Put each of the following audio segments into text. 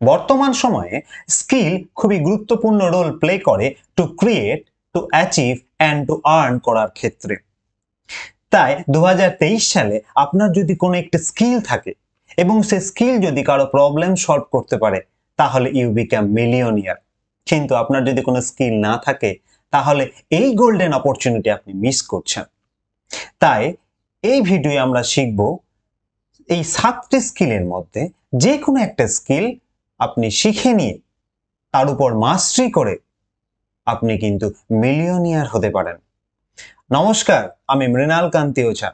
বর্তমান সময়ে স্কিল খুবই গুরুত্বপূর্ণ রোল প্লে করে to create, to achieve and to earn করার ক্ষেত্রে। তাই 2023 সালে আপনার যদি কোনো একটা স্কিল থাকে এবং সে স্কিল যদি কারো প্রবলেম সলভ করতে পারে তাহলে ইউ বিকাম মিলিয়নিয়ার। কিন্তু আপনার যদি কোনো স্কিল না থাকে তাহলে এই গোল্ডেন অপরচুনিটি আপনি মিস করছেন। তাই এই ভিডিওয়ে আমরা শিখব এই 7টি স্কিলের মধ্যে যে কোনো একটা স্কিল আপনি শিখে নিয়ে তার উপর মাস্টারি করে আপনি কিন্তু মিলিয়নিয়ার হতে পারেন। নমস্কার, আমি মৃণাল কান্তি ওঝা।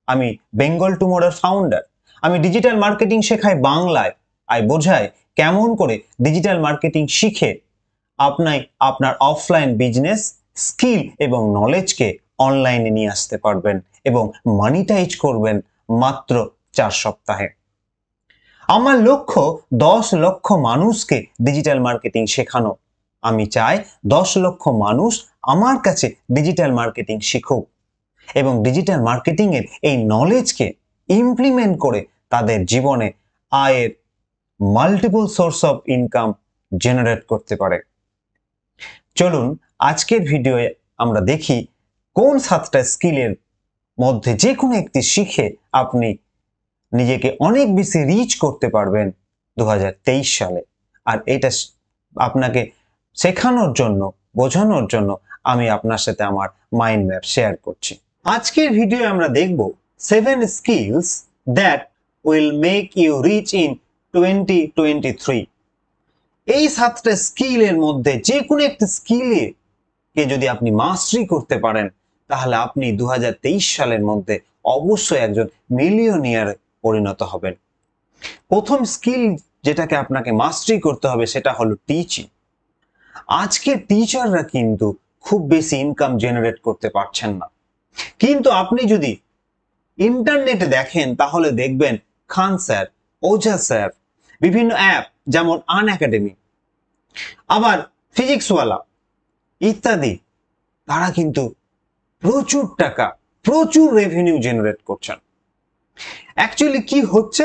আমি বেঙ্গল টুমোরোর ফাউন্ডার। আমি ডিজিটাল মার্কেটিং শেখাই বাংলায়, বোঝাই কেমন করে ডিজিটাল মার্কেটিং শিখে আপনি আপনার অফলাইন বিজনেস স্কিল এবং নলেজকে অনলাইনে নিয়ে আসতে পারবেন এবং মনিটাইজ করবেন মাত্র 4 সপ্তাহে। আমার লক্ষ্য 10 লক্ষ মানুষকে ডিজিটাল মার্কেটিং শেখানো। আমি চাই 10 লক্ষ মানুষ আমার কাছে ডিজিটাল মার্কেটিং শিখুক এবং ডিজিটাল মার্কেটিং এর এই নলেজকে ইমপ্লিমেন্ট করে তাদের জীবনে আয়ের multiple source of income generate করতে পারে। চলুন আজকের ভিডিওয়ে আমরা দেখি কোন 7টা স্কিলের মধ্যে যে কোনো একটি শিখে আপনি নিজেকে অনেক বেশি রিচ করতে পারবেন 2023 সালে। আর এটা আপনাকে শেখানোর জন্য, বোঝানোর জন্য আমি আপনার সাথে আমার মাইন্ড ম্যাপ শেয়ার করছি। আজকের ভিডিও আমরা দেখব 7 skills that will make you rich in 2023। এই 7টা স্কিলের মধ্যে যে কোনো একটা স্কিলে কে যদি আপনি মাস্টারি করতে পারেন তাহলে আপনি 2023 সালের মধ্যে অবশ্যই একজন মিলিয়নিয়ারে পরিণত হবেন। প্রথম স্কিল যেটাকে আপনাকে মাস্টারি করতে হবে সেটা হলো টিচিং। আজকের টিচাররা কিন্তু খুব বেশি ইনকাম জেনারেট করতে পারছেন না, কিন্তু আপনি যদি ইন্টারনেটে দেখেন তাহলে দেখবেন খান স্যার, ওঝা স্যার, বিভিন্ন অ্যাপ যেমন আন একাডেমি, আবার ফিজিক্সওয়ালা ইত্যাদি, তারা কিন্তু প্রচুর টাকা, প্রচুর রেভিনিউ জেনারেট করছেন। অ্যাকচুয়ালি কি হচ্ছে,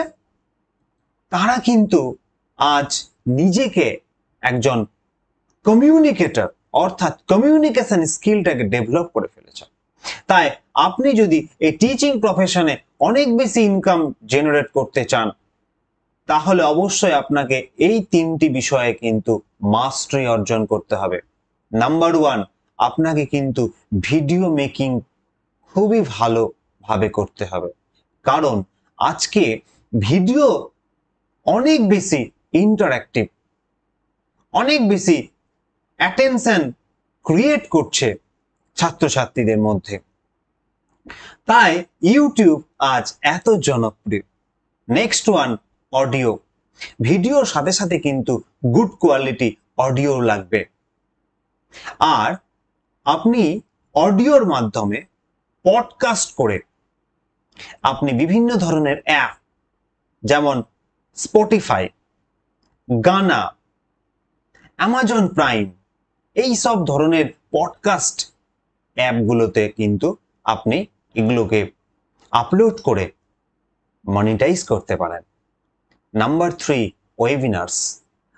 তারা কিন্তু আজ নিজেকে একজন কমিউনিকেটর অর্থাৎ কমিউনিকেশন স্কিলটাকে ডেভেলপ করে ফেলেছে। তাই আপনি যদি এই টিচিং প্রফেশনে অনেক বেশি ইনকাম জেনারেট করতে চান তাহলে অবশ্যই আপনাকে এই 3টি বিষয়ে কিন্তু মাস্টারি অর্জন করতে হবে। নাম্বার 1, আপনাকে কিন্তু ভিডিও মেকিং খুবই ভালোভাবে করতে হবে, কারণ আজকে ভিডিও অনেক বেশি ইন্টারঅ্যাক্টিভ, অনেক বেশি অ্যাটেনশন ক্রিয়েট করছে ছাত্রছাত্রীদের মধ্যে। তাই ইউটিউব আজ এত জনপ্রিয়। Next one, audio. ভিডিওর সাথে সাথে কিন্তু গুড কোয়ালিটি অডিও লাগবে। আর আপনি অডিওর মাধ্যমে পডকাস্ট করে আপনি বিভিন্ন ধরনের অ্যাপ যেমন স্পটিফাই, গানা, অ্যামাজন প্রাইম, এই সব ধরনের পডকাস্ট অ্যাপগুলোতে কিন্তু আপনি এগুলোকে আপলোড করে মনিটাইজ করতে পারেন। Number 3, webinars.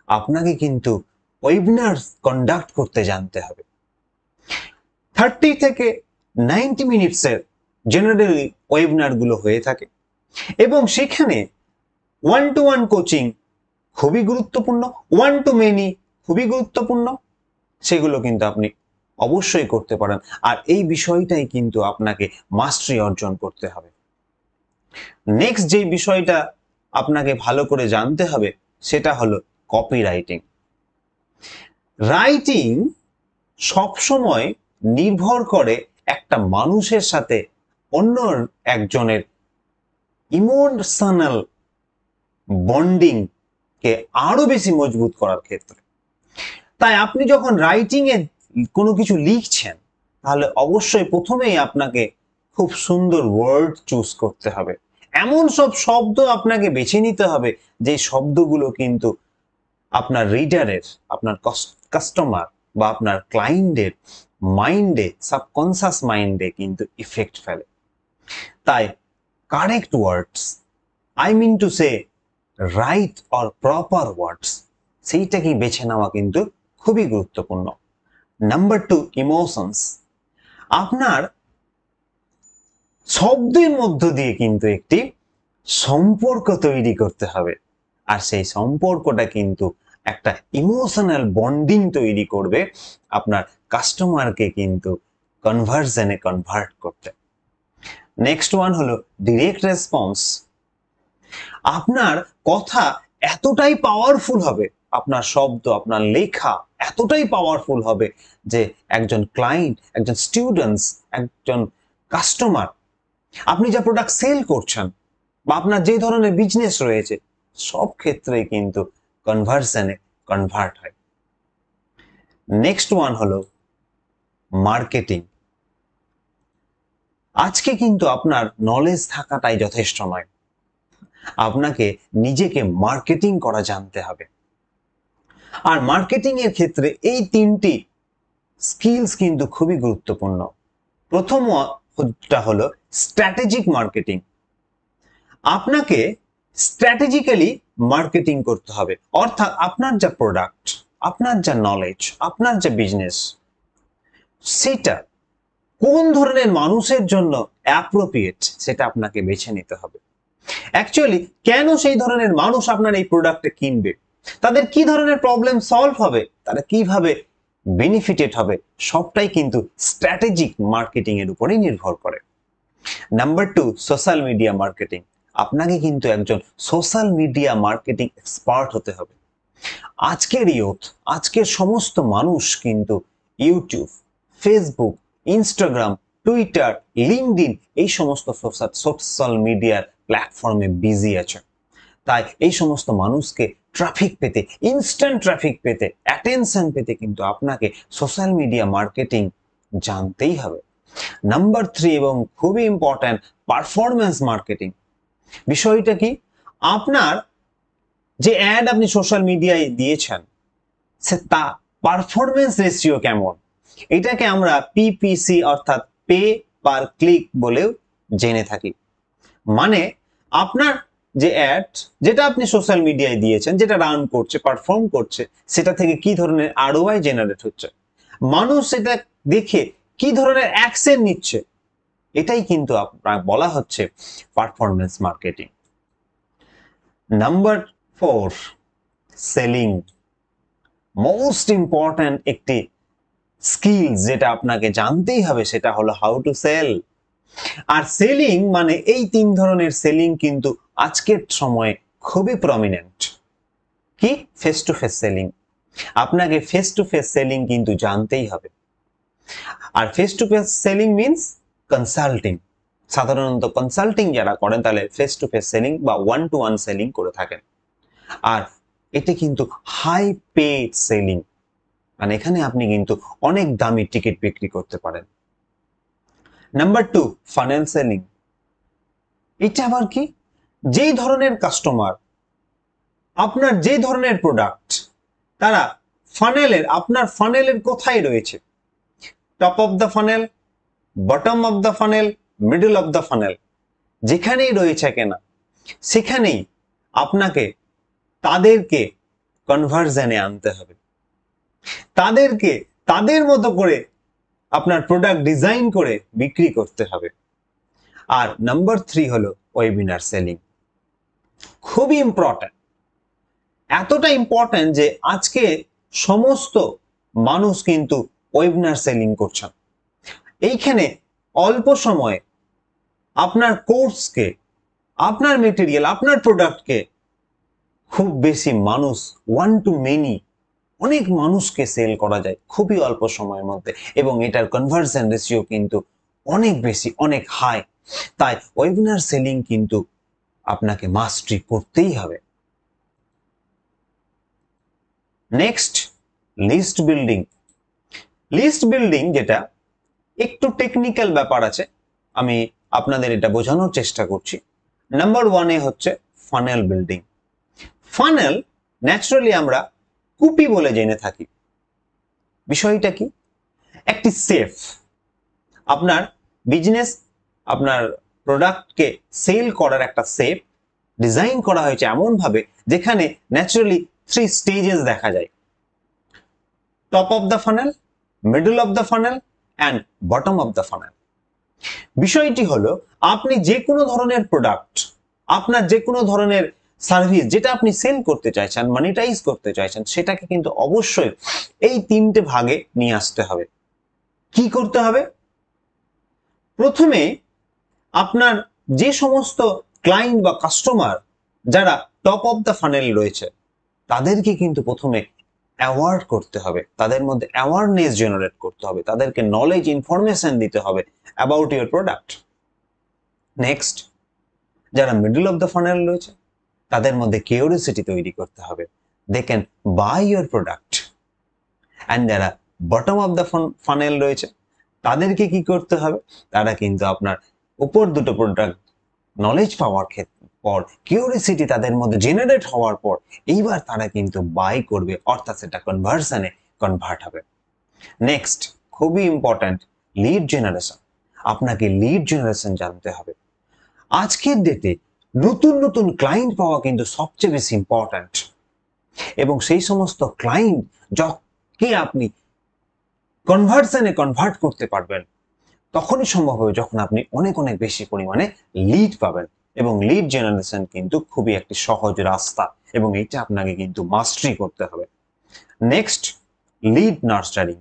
আপনাকে কিন্তু ওয়েবিনার্স কন্ডাক্ট করতে জানতে হবে। 30 থেকে 90 মিনিটসের জেনারেলি ওয়েবিনারগুলো হয়ে থাকে এবং সেখানে 1-to-1 কোচিং খুবই গুরুত্বপূর্ণ, 1-to-many খুবই গুরুত্বপূর্ণ, সেগুলো কিন্তু আপনি অবশ্যই করতে পারেন। আর এই বিষয়টাই কিন্তু আপনাকে মাস্টারি অর্জন করতে হবে। নেক্সট যে বিষয়টা আপনাকে ভালো করে জানতে হবে সেটা হলো কপিরাইটিং। রাইটিং সবসময় নির্ভর করে একটা মানুষের সাথে অন্য একজনের ইমোশনাল বন্ডিং কে আরো বেশি মজবুত করার ক্ষেত্রে। তাই আপনি যখন রাইটিং এ কোনো কিছু লিখছেন তাহলে অবশ্যই প্রথমেই আপনাকে খুব সুন্দর ওয়ার্ড চুজ করতে হবে। এমন সব শব্দ আপনাকে বেছে নিতে হবে যে শব্দগুলো কিন্তু আপনার রিডারের, আপনার কাস্টমার বা আপনার ক্লায়েন্টের মাইন্ডে, সাবকনসিয়াস মাইন্ডে কিন্তু ইফেক্ট ফেলে। তাই correct words, I mean to say right or proper words সেইটাকে বেছে নেওয়া কিন্তু খুবই গুরুত্বপূর্ণ। Number 2, emotions. আপনার শব্দের মধ্য দিয়ে কিন্তু একটি সম্পর্ক তৈরি করতে হবে, আর সেই সম্পর্কটা কিন্তু একটা ইমোশনাল বন্ডিং তৈরি করবে আপনার কাস্টমারকে কিন্তু কনভার্সনে কনভার্ট করতে। নেক্সট ওয়ান হলো ডিরেক্ট রেসপন্স। আপনার কথা এতটাই পাওয়ারফুল হবে, আপনার শব্দ, আপনার লেখা এতটাই পাওয়ারফুল হবে যে একজন ক্লায়েন্ট, একজন স্টুডেন্টস, একজন কাস্টমার, আপনি যা প্রোডাক্ট সেল করছেন বা আপনার যে ধরনের বিজনেস রয়েছে সব ক্ষেত্রেই কিন্তু কনভার্সনে কনভার্ট হয়। নেক্সট ওয়ান হলো মার্কেটিং। আজকে কিন্তু আপনার নলেজ থাকাটাই যথেষ্ট নয়, আপনাকে নিজেকে মার্কেটিং করা জানতে হবে। আর মার্কেটিং এর ক্ষেত্রে এই 3টি স্কিলস কিন্তু খুবই গুরুত্বপূর্ণ। প্রথমটা হলো স্ট্র্যাটেজিক মার্কেটিং। আপনাকে স্ট্র্যাটেজিক্যালি মার্কেটিং করতে হবে, অর্থাৎ আপনার যা প্রোডাক্ট, আপনার যা নলেজ, আপনার যা বিজনেস, সেটা কোন ধরনের মানুষের জন্য অ্যাপ্রোপ্রিয়েট সেটা আপনাকে বেছে নিতে হবে। অ্যাকচুয়ালি কেন সেই ধরনের মানুষ আপনার এই প্রোডাক্টে কিনবে, তাদের কি ধরনের প্রবলেম সলভ হবে, তারা কিভাবে বেনিফিটেড হবে, সবটাই কিন্তু স্ট্র্যাটেজিক মার্কেটিং এর উপরেই নির্ভর করে। Number 2, social media marketing. আপনাকে কিন্তু একজন সোশ্যাল মিডিয়া মার্কেটিং এক্সপার্ট হতে হবে। আজকের ইউথ, আজকের সমস্ত মানুষ কিন্তু YouTube, Facebook, Instagram, Twitter, LinkedIn এই সমস্ত সোশ্যাল মিডিয়ার প্ল্যাটফর্মে বিজি আছে। তাই এই সমস্ত মানুষকে ট্রাফিক পেতে, ইনস্ট্যান্ট ট্রাফিক পেতে, অ্যাটেনশন পেতে কিন্তু আপনাকে সোশ্যাল মিডিয়া মার্কেটিং জানতেই হবে। নাম্বার 3 এবং খুবই ইম্পর্ট্যান্ট, পারফরম্যান্স মার্কেটিং। বিষয়টা কি, আপনার যে অ্যাড আপনি সোশ্যাল মিডিয়ায় দিয়েছেন সে তা পারফরম্যান্স রেশিও কেমন, এটাকে আমরা পিপিসি অর্থাৎ পে পার ক্লিক বলেও জেনে থাকি। মানে আপনার যে অ্যাড, যেটা আপনি সোশ্যাল মিডিয়ায় দিয়েছেন, যেটা রান করছে, পারফর্ম করছে, সেটা থেকে কি ধরনের আরওআই জেনারেট হচ্ছে, মানুষ সেটা দেখে কি ধরনের অ্যাকশন নিচ্ছে, এটাই কিন্তু আপনার বলা হচ্ছে performance marketing. Number 4, selling. Most important একটি স্কিল যেটা আপনাকে জানতেই হবে সেটা হলো হাউ টু সেল। আর সেলিং মানে এই 3 ধরনের সেলিং কিন্তু আজকের সময়ে খুবই প্রমিনেন্ট। কি, ফেস টু ফেস সেলিং। আপনাকে ফেস টু ফেস সেলিং কিন্তু জানতেই হবে। আর face to face selling means consulting. সাধারণত কনসাল্টিং যারা করেন তাহলে ফেস টু ফেস সেলিং বা 1-to-1 সেলিং করে থাকেন। আর এটি কিন্তু হাই পেড সেলিং, মানে এখানে আপনি কিন্তু অনেক দামি টিকিট বিক্রি করতে পারেন। Number 2, funnel selling. এটা আবার কি, যেই ধরনের কাস্টমার, আপনার যে ধরনের প্রোডাক্ট, তারা ফানেলের, আপনার ফানেলের কোথায় রয়েছে, top of the funnel, bottom of the funnel, middle of the funnel, যেখানেই রয়েছে কেনা সেখানেই আপনাকে তাদেরকে কনভার্সনে আনতে হবে, তাদেরকে তাদের মতো করে আপনার প্রোডাক্ট ডিজাইন করে বিক্রি করতে হবে। আর নাম্বার 3 হলো ওয়েবিনার সেলিং। খুবই ইম্পর্ট্যান্ট, এতটা ইম্পর্ট্যান্ট যে আজকে সমস্ত মানুষ কিন্তু ওয়েবিনার সেলিং করছেন। এইখানে অল্প সময়ে আপনার কোর্সকে, আপনার মেটেরিয়াল, আপনার প্রোডাক্টকে খুব বেশি মানুষ, 1 to many, অনেক মানুষকে সেল করা যায় খুবই অল্প সময়ের মধ্যে, এবং এটার কনভার্সন রেশিও কিন্তু অনেক বেশি, অনেক হাই। তাই ওয়েবিনার সেলিং কিন্তু আপনাকে মাস্টারি করতেই হবে। Next, list building. List building যেটা একটু টেকনিক্যাল ব্যাপার আছে, আমি আপনাদের এটা বোঝানোর চেষ্টা করছি। নাম্বার 1 হচ্ছে ফানেল বিল্ডিং। ফানেল ন্যাচারালি আমরা কুপি বলে জেনে থাকি। বিষয়টা কি, একটি সেফ, আপনার বিজনেস, আপনার প্রোডাক্টকে সেল করার একটা সেফ ডিজাইন করা হয়েছে এমন ভাবে যেখানে ন্যাচারালি থ্রি স্টেজেস দেখা যায়, top of the funnel, middle of the funnel and bottom of the funnel. বিষয়টি হলো আপনি যে কোনো ধরনের প্রোডাক্ট, আপনার যে কোনো ধরনের সার্ভিস যেটা আপনি সেল করতে চাইছেন, মনিটাইজ করতে চাইছেন, সেটাকে কিন্তু অবশ্যই এই তিনটে ভাগে নিয়ে আসতে হবে। কি করতে হবে? প্রথমে আপনার যে সমস্ত ক্লায়েন্ট বা কাস্টমার যারা টপ অফ দ্য ফানেল রয়েছে তাদেরকে কিন্তু প্রথমে অ্যাওয়ার্ড করতে হবে, তাদের মধ্যে অ্যাওয়ারনেস জেনারেট করতে হবে, তাদেরকে নলেজ ইনফরমেশন দিতে হবে অ্যাবাউট ইউর প্রোডাক্ট। নেক্সট, যারা মিডল অফ দ্য ফানেল রয়েছে তাদের মধ্যে কিউরিওসিটি তৈরি করতে হবে, they can buy your product. And যারা বটম অফ দ্য ফানেল রয়েছে তাদেরকে কি করতে হবে? তারা কিন্তু আপনার উপর দুটো প্রোডাক্ট নলেজ পাওয়ার পর, কিউরিওসিটি তাদের মধ্যে জেনারেট হওয়ার পর এইবার তারা কিন্তু বাই করবে, অর্থাৎ সেটা কনভার্সনে কনভার্ট হবে। নেক্সট, খুবই ইম্পর্ট্যান্ট, লিড জেনারেশন। আপনাকে লিড জেনারেশন জানতে হবে। আজকের ডেটে নতুন নতুন ক্লায়েন্ট পাওয়া কিন্তু সবচেয়ে বেশি ইম্পর্ট্যান্ট, এবং সেই সমস্ত ক্লায়েন্ট যাকে আপনি কনভার্সনে কনভার্ট করতে পারবেন তখনই সম্ভব হবে যখন আপনি অনেক অনেক বেশি পরিমাণে লিড পাবেন। এবং লিড জেনারেশন কিন্তু খুবই একটি সহজ রাস্তা, এবং এটা আপনাকে কিন্তু মাস্টারি করতে হবে। Next, lead নার্সারিং।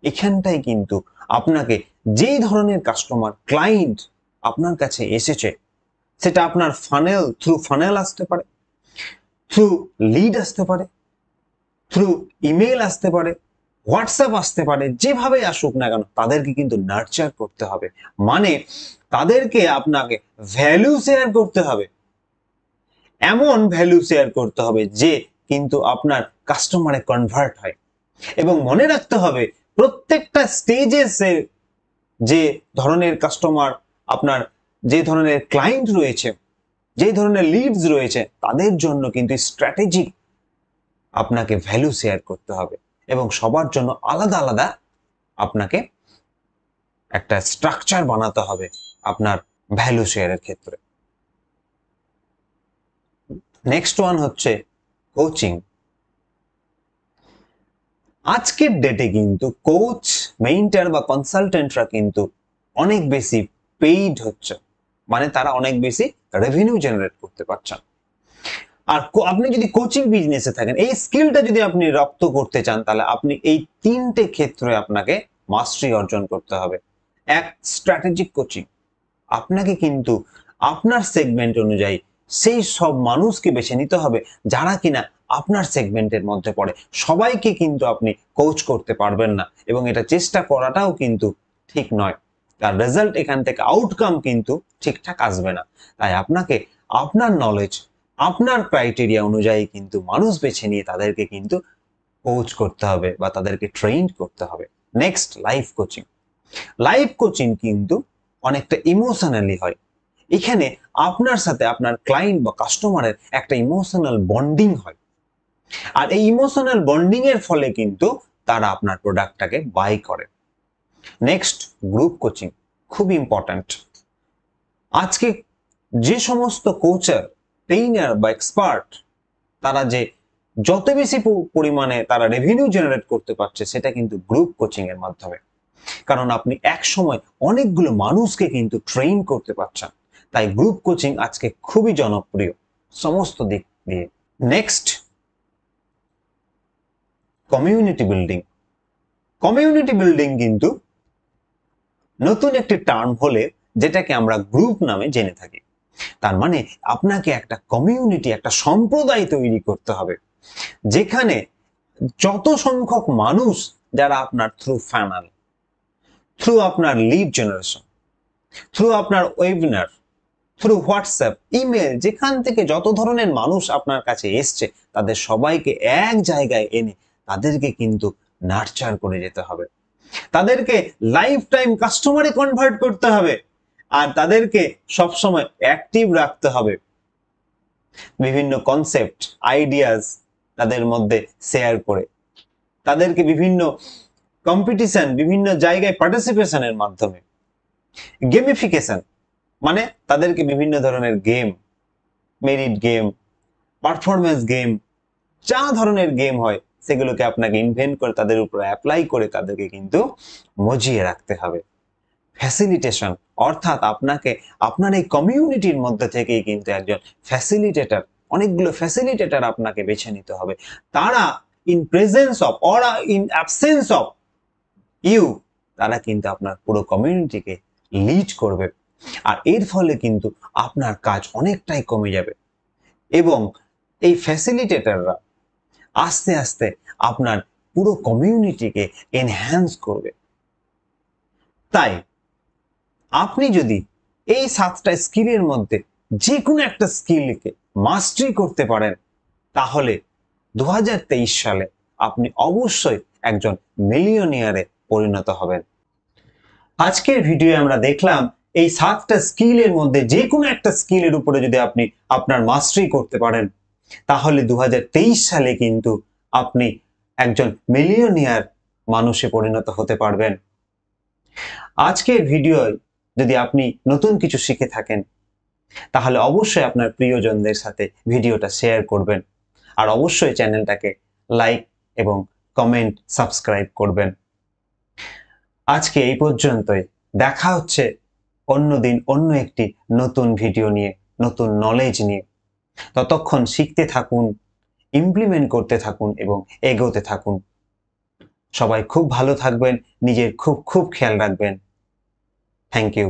এখানটাই কিন্তু আপনাকে যেই ধরনের কাস্টমার ক্লায়েন্ট আপনার কাছে এসেছে, সেটা আপনার ফানেল থ্রু ফানেল আসতে পারে, থ্রু লিড আসতে পারে, থ্রু ইমেল আসতে পারে, হোয়াটসঅ্যাপ আসতে পারে, যেভাবে আসুক না কেন তাদেরকে কিন্তু নার্চার করতে হবে। মানে তাদেরকে আপনাকে ভ্যালু শেয়ার করতে হবে, এমন ভ্যালু শেয়ার করতে হবে যে কিন্তু আপনার কাস্টমারে কনভার্ট হয়। এবং মনে রাখতে হবে প্রত্যেকটা স্টেজে যে ধরনের কাস্টমার, আপনার যে ধরনের ক্লায়েন্ট রয়েছে, যে ধরনের লিডস রয়েছে, তাদের জন্য কিন্তু স্ট্র্যাটেজিক আপনাকে ভ্যালু শেয়ার করতে হবে, এবং সবার জন্য আলাদা আলাদা আপনাকে একটা স্ট্রাকচার বানাতে হবে আপনার ভ্যালু শেয়ারের ক্ষেত্রে। নেক্সট ওয়ান হচ্ছে কোচিং। আজকের ডেটে কিন্তু কোচ, মেন্টর বা কনসালটেন্টরা কিন্তু অনেক বেশি পেইড হচ্ছে, মানে তারা অনেক বেশি রেভিনিউ জেনারেট করতে পারছেন। আর আপনি যদি কোচিং বিজনেসে থাকেন, এই স্কিলটা যদি আপনি রপ্ত করতে চান, তাহলে আপনি এই তিনটে ক্ষেত্রে আপনাকে মাস্টারি অর্জন করতে হবে। এক, স্ট্র্যাটেজিক কোচিং। আপনাকে কিন্তু আপনার সেগমেন্ট অনুযায়ী সেই সব মানুষকে বেছে নিতে হবে যারা কিনা আপনার সেগমেন্টের মধ্যে পড়ে। সবাইকে কিন্তু আপনি কোচ করতে পারবেন না, এবং এটা চেষ্টা করাটাও কিন্তু ঠিক নয়, তার রেজাল্ট এখান থেকে আউটকাম কিন্তু ঠিকঠাক আসবে না। তাই আপনাকে আপনার নলেজ, আপনার ক্রাইটেরিয়া অনুযায়ী কিন্তু মানুষ বেছে নিয়ে তাদেরকে কিন্তু কোচ করতে হবে বা তাদেরকে ট্রেইন করতে হবে। Next, life coaching. Life coaching কিন্তু অনেকটা ইমোশনালি হয়। এখানে আপনার সাথে আপনার ক্লায়েন্ট বা কাস্টমারের একটা ইমোশনাল বন্ডিং হয়, আর এই ইমোশনাল বন্ডিং এর ফলে কিন্তু তারা আপনার প্রোডাক্টটাকে বাই করে। নেক্সট, গ্রুপ কোচিং, খুব ইম্পর্ট্যান্ট। আজকে যে সমস্ত কোচার, ট্রেইনার বা এক্সপার্ট, তারা যে যত বেশি পরিমাণে তারা রেভিনিউ জেনারেট করতে পারছে, সেটা কিন্তু গ্রুপ কোচিং এর মাধ্যমে। কারণ আপনি এক সময় অনেকগুলো মানুষকে কিন্তু ট্রেন করতে পারছেন। তাই গ্রুপ কোচিং আজকে খুবই জনপ্রিয় সমস্ত দিক দিয়ে। Next, community building. Community building কিন্তু নতুন একটি টার্ম হলে যেটাকে আমরা গ্রুপ নামে জেনে থাকি। তার মানে আপনাকে একটা কমিউনিটি, একটা সম্প্রদায় তৈরি করতে হবে, যেখানে যত সংখ্যক মানুষ যারা আপনার থ্রু ফানেল, থ্রু আপনার লিড জেনারেশন, থ্রু আপনার ওয়েবিনার, থ্রু হোয়াটসঅ্যাপ, ইমেল, যেখান থেকে যত ধরনের মানুষ আপনার কাছে এসছে তাদের সবাইকে এক জায়গায় এনে তাদেরকে কিন্তু নার্চার করে যেতে হবে, তাদেরকে লাইফ টাইম কাস্টমারে কনভার্ট করতে হবে, আর তাদেরকে সবসময় অ্যাক্টিভ রাখতে হবে। বিভিন্ন কনসেপ্ট, আইডিয়াস তাদের মধ্যে শেয়ার করে, তাদেরকে বিভিন্ন কম্পিটিশন, বিভিন্ন জায়গায় পার্টিসিপেশনের মাধ্যমে, গেমিফিকেশন মানে তাদেরকে বিভিন্ন ধরনের game, merit game, performance game, যা ধরনের গেম হয় সেগুলোকে আপনাকে ইনভেন্ট করে তাদের উপর অ্যাপ্লাই করে তাদেরকে কিন্তু মজিয়ে রাখতে হবে। ফ্যাসিলিটেশন অর্থাৎ আপনাকে আপনার এই কমিউনিটির মধ্যে থেকেই কিন্তু একজন ফ্যাসিলিটেটর, অনেকগুলো ফ্যাসিলিটেটর আপনাকে বেছে নিতে হবে। তারা in presence of or in absence of you, তারা কিন্তু আপনার পুরো কমিউনিটিকে লিড করবে। আর এর ফলে কিন্তু আপনার কাজ অনেকটাই কমে যাবে এবং এই ফ্যাসিলিটেটররা আস্তে আস্তে আপনার পুরো কমিউনিটিকে এনহ্যান্স করবে। তাই আপনি যদি এই 7টা স্কিলের মধ্যে যে কোনো একটা স্কিলকে মাস্টারি করতে পারেন, তাহলে 2023 সালে আপনি অবশ্যই একজন মিলিয়নিয়ারে পরিণত হবেন। আজকের ভিডিওয়ে আমরা দেখলাম এই 7টা স্কিলের মধ্যে যে কোনো একটা স্কিলের উপরে যদি আপনি আপনার মাস্টারি করতে পারেন, তাহলে 2023 সালে কিন্তু আপনি একজন মিলিয়নিয়ার মানুষে পরিণত হতে পারবেন। আজকের ভিডিওয় যদি আপনি নতুন কিছু শিখে থাকেন, তাহলে অবশ্যই আপনার প্রিয়জনদের সাথে ভিডিওটা শেয়ার করবেন। আর অবশ্যই চ্যানেলটাকে লাইক এবং কমেন্ট, সাবস্ক্রাইব করবেন। আজকে এই পর্যন্তই। দেখা হচ্ছে অন্যদিন অন্য একটি নতুন ভিডিও নিয়ে, নতুন নলেজ নিয়ে। ততক্ষণ শিখতে থাকুন, ইমপ্লিমেন্ট করতে থাকুন এবং এগোতে থাকুন। সবাই খুব ভালো থাকবেন, নিজের খুব খেয়াল রাখবেন। Thank you.